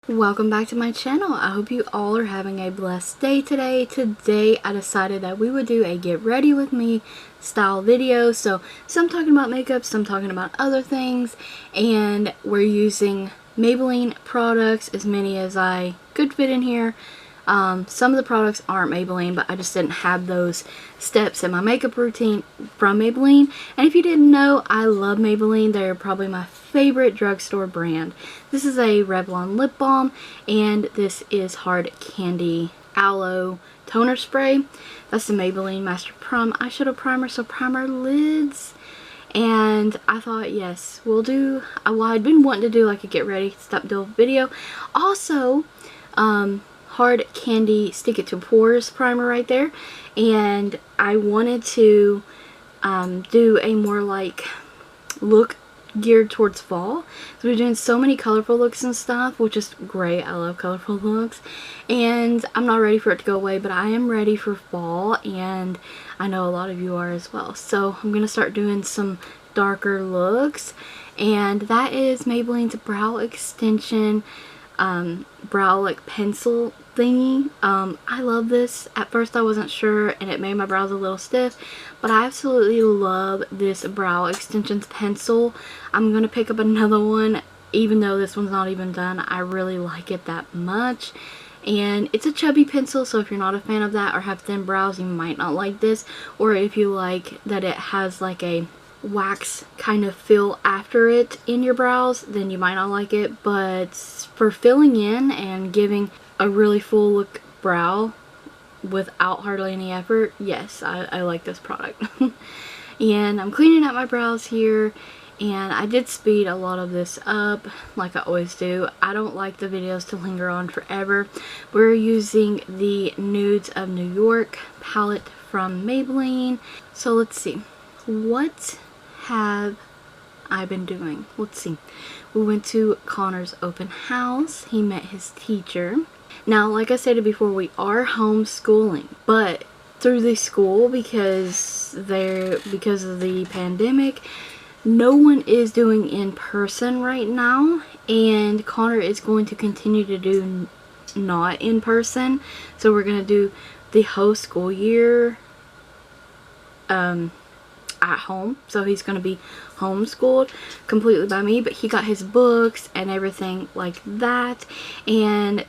Welcome back to my channel. I hope you all are having a blessed day today. Today I decided that we would do a get ready with me style video. So some talking about makeup, some talking about other things, and we're using Maybelline products, as many as I could fit in here. Some of the products aren't Maybelline, but I just didn't have those steps in my makeup routine from Maybelline. And if you didn't know, I love Maybelline. They're probably my favorite drugstore brand. This is a Revlon lip balm, and this is Hard Candy Aloe Toner Spray. That's the Maybelline Master Prom Eyeshadow Primer, so primer lids. And I thought, yes, we'll do, well, I'd been wanting to do like a get ready, stop deal video. Also, Hard Candy Stick It to Pores primer right there, and I wanted to do a more like look geared towards fall. So we're doing so many colorful looks and stuff, which is great. I love colorful looks, and I'm not ready for it to go away, but I am ready for fall, and I know a lot of you are as well. So I'm gonna start doing some darker looks, and that is Maybelline's brow extension brow like pencil thingy. I love this. At first I wasn't sure, and it made my brows a little stiff, but I absolutely love this brow extensions pencil. I'm gonna pick up another one, even though this one's not even done. I really like it that much, and it's a chubby pencil, so if you're not a fan of that or have thin brows, you might not like this. Or if you like that it has like a wax kind of fill after it in your brows, then you might not like it. But for filling in and giving a really full look brow without hardly any effort, yes, I like this product. And I'm cleaning up my brows here, and I did speed a lot of this up like I always do. I don't like the videos to linger on forever. We're using the Nudes of New York palette from Maybelline. So let's see, what have I been doing? Let's see. We went to Connor's open house. He met his teacher. Now, like I stated before, we are homeschooling, but through the school, because of the pandemic, no one is doing in person right now, and Connor is going to continue to do not in person. So we're going to do the whole school year at home. So he's going to be homeschooled completely by me, but he got his books and everything like that. And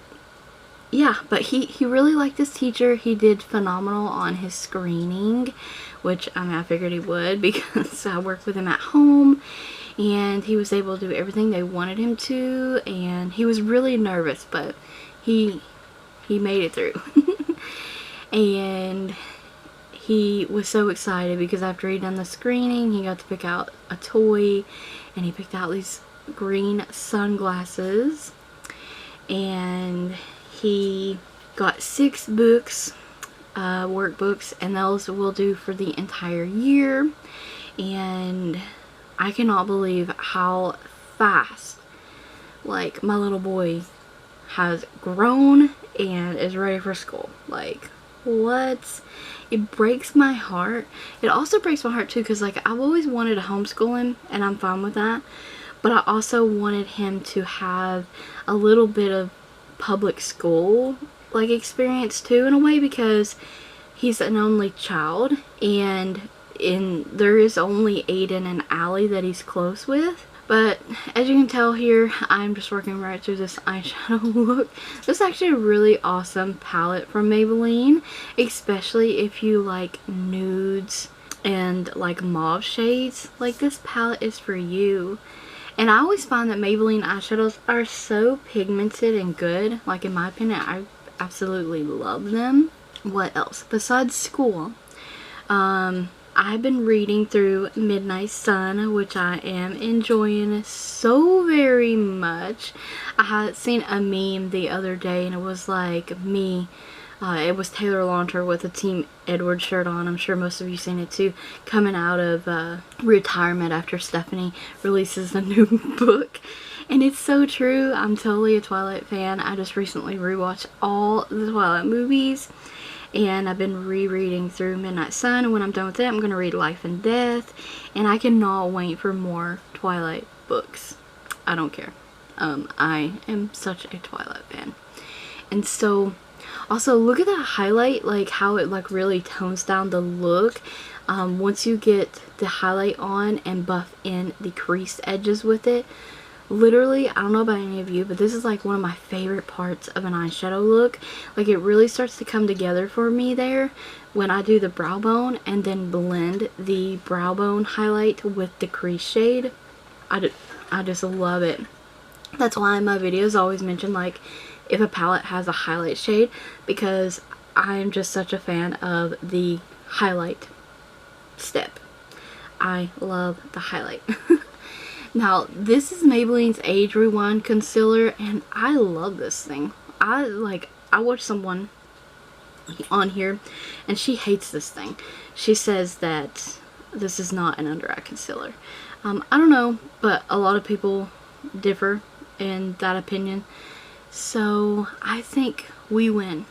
yeah, but he really liked his teacher. He did phenomenal on his screening, which I mean, I figured he would because I worked with him at home, and he was able to do everything they wanted him to. And he was really nervous, but he made it through. And he was so excited because after he'd done the screening, he got to pick out a toy, and he picked out these green sunglasses, and he got 6 books, workbooks, and those will do for the entire year. And I cannot believe how fast like my little boy has grown and is ready for school. Like, what? It breaks my heart. It also breaks my heart too, because like I've always wanted to homeschool him, and I'm fine with that, but I also wanted him to have a little bit of public school like experience too, in a way, because he's an only child, and there is only Aiden and Allie that he's close with. But as you can tell here, I'm just working right through this eyeshadow look. This is actually a really awesome palette from Maybelline, especially if you like nudes and like mauve shades. Like, this palette is for you. And I always find that Maybelline eyeshadows are so pigmented and good. Like, in my opinion, I absolutely love them. What else? Besides school, I've been reading through Midnight Sun, which I am enjoying so very much. I had seen a meme the other day, and it was like me, it was Taylor Lautner with a Team Edward shirt on. I'm sure most of you seen it too, coming out of retirement after Stephanie releases a new book. And it's so true. I'm totally a Twilight fan. I just recently rewatched all the Twilight movies, and I've been rereading through Midnight Sun, and when I'm done with it, I'm going to read Life and Death, and I cannot wait for more Twilight books. I don't care. I am such a Twilight fan. And so also look at that highlight, like how it like really tones down the look. Once you get the highlight on and buff in the creased edges with it, literally, I don't know about any of you, but this is like one of my favorite parts of an eyeshadow look. Like, it really starts to come together for me there when I do the brow bone and then blend the brow bone highlight with the crease shade. I just love it. That's why in my videos I always mention, like, if a palette has a highlight shade, because I am just such a fan of the highlight step. I love the highlight. Now, this is Maybelline's Age Rewind Concealer, and I love this thing. I watched someone on here, and she hates this thing. She says that this is not an under eye concealer. I don't know, but a lot of people differ in that opinion. So, I think we win.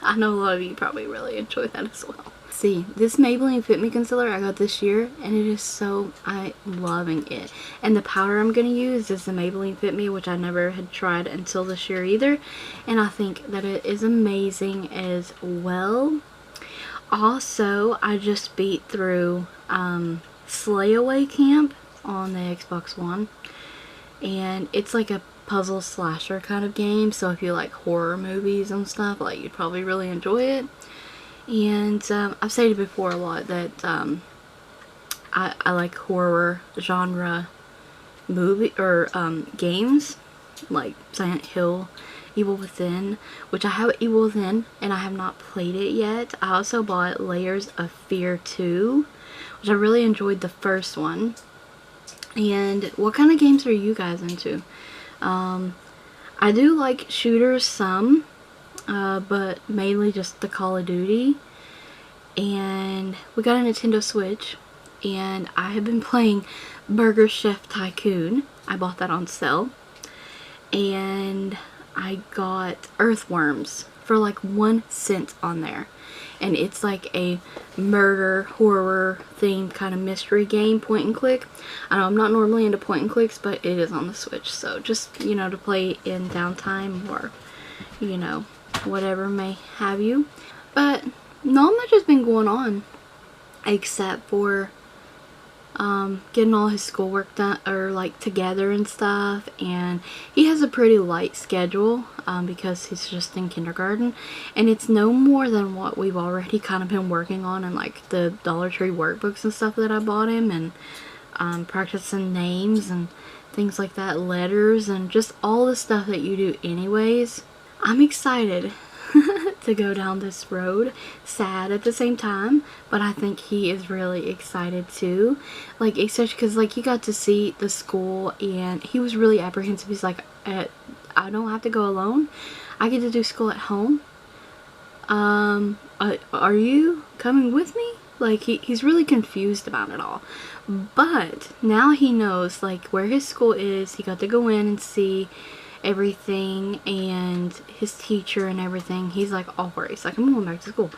I know a lot of you probably really enjoy that as well. See, this Maybelline Fit Me Concealer I got this year, and it is so, I'm loving it. And the powder I'm going to use is the Maybelline Fit Me, which I never had tried until this year either. And I think that it is amazing as well. Also, I just beat through Slayaway Camp on the Xbox One. And it's like a puzzle slasher kind of game, so if you like horror movies and stuff, like, you'd probably really enjoy it. And I've said it before a lot that I like horror genre movie or games, like Silent Hill, Evil Within, which I have Evil Within and I have not played it yet. I also bought Layers of Fear 2, which I really enjoyed the first one. And what kind of games are you guys into? I do like shooters some, but mainly just the Call of Duty. And we got a Nintendo Switch, and I have been playing Burger Chef Tycoon. I bought that on sale. And I got Earthworms for like 1 cent on there. And it's like a murder, horror themed kind of mystery game, point and click. I know I'm not normally into point and clicks, but it is on the Switch. So just, you know, to play in downtime or, you know, whatever may have you. But not much has been going on except for getting all his schoolwork done, or like together and stuff. And he has a pretty light schedule because he's just in kindergarten, and it's no more than what we've already kind of been working on in like the Dollar Tree workbooks and stuff that I bought him, and practicing names and things like that, letters, and just all the stuff that you do anyways. I'm excited to go down this road. Sad at the same time, but I think he is really excited too. Like, especially because like he got to see the school, and he was really apprehensive. He's like, I don't have to go alone. I get to do school at home. Are you coming with me? Like, he's really confused about it all. But now he knows like where his school is. He got to go in and see everything and his teacher and everything. He's like all worried. He's like, I'm going back to school,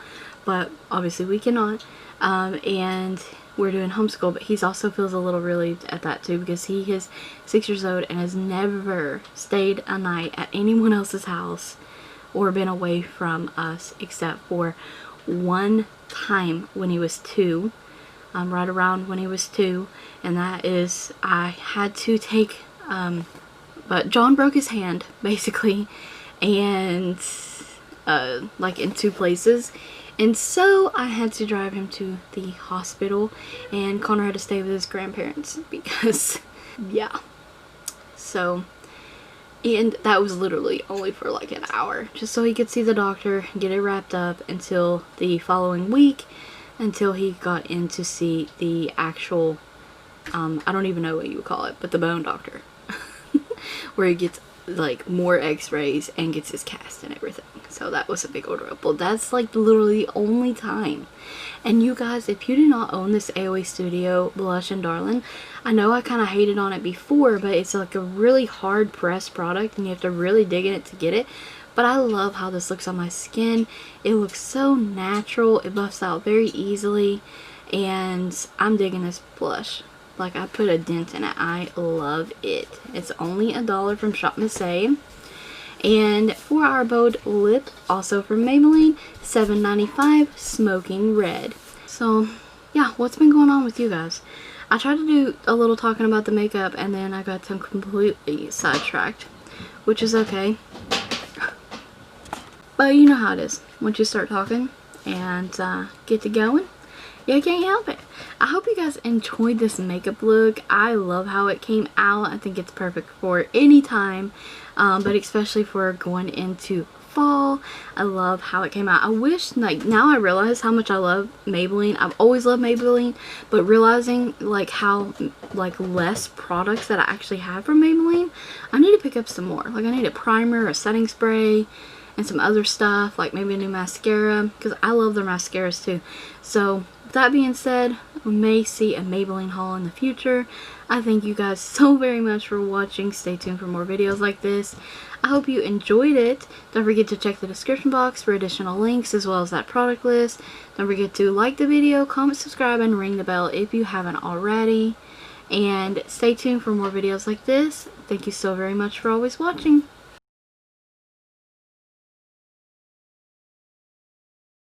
but obviously we cannot, and we're doing homeschool. But he's also feels a little relieved at that too, because he is 6 years old and has never stayed a night at anyone else's house or been away from us except for one time when he was 2, right around when he was 2, and that is I had to take but John broke his hand, basically, and, like, in 2 places. And so I had to drive him to the hospital, and Connor had to stay with his grandparents because, yeah. So, and that was literally only for like an hour, just so he could see the doctor, get it wrapped up until the following week, until he got in to see the actual, I don't even know what you would call it, but the bone doctor. Where he gets like more x-rays and gets his cast and everything. So that was a big order up. Well, that's like literally the only time. And you guys, if you do not own this AOA Studio Blush and Darling, I know I kind of hated on it before, but it's like a really hard pressed product and you have to really dig in it to get it. But I love how this looks on my skin. It looks so natural. It buffs out very easily, and I'm digging this blush. Like, I put a dent in it. I love it. It's only $1 from Shop Miss A. And 4 Hour Bold Lip, also from Maybelline, $7.95, Smoking Red. So, yeah, what's been going on with you guys? I tried to do a little talking about the makeup, and then I got them completely sidetracked, which is okay. But you know how it is. Once you start talking and get to going, you can't help it. I hope you guys enjoyed this makeup look. I love how it came out. I think it's perfect for any time, but especially for going into fall. I love how it came out. I wish, like, now I realize how much I love Maybelline. I've always loved Maybelline, but realizing like how like less products that I actually have from Maybelline, I need to pick up some more. Like, I need a primer, a setting spray, and some other stuff, like maybe a new mascara, because I love their mascaras too. So with that being said, we may see a Maybelline haul in the future. I thank you guys so very much for watching. Stay tuned for more videos like this. I hope you enjoyed it. Don't forget to check the description box for additional links as well as that product list. Don't forget to like the video, comment, subscribe, and ring the bell if you haven't already. And stay tuned for more videos like this. Thank you so very much for always watching.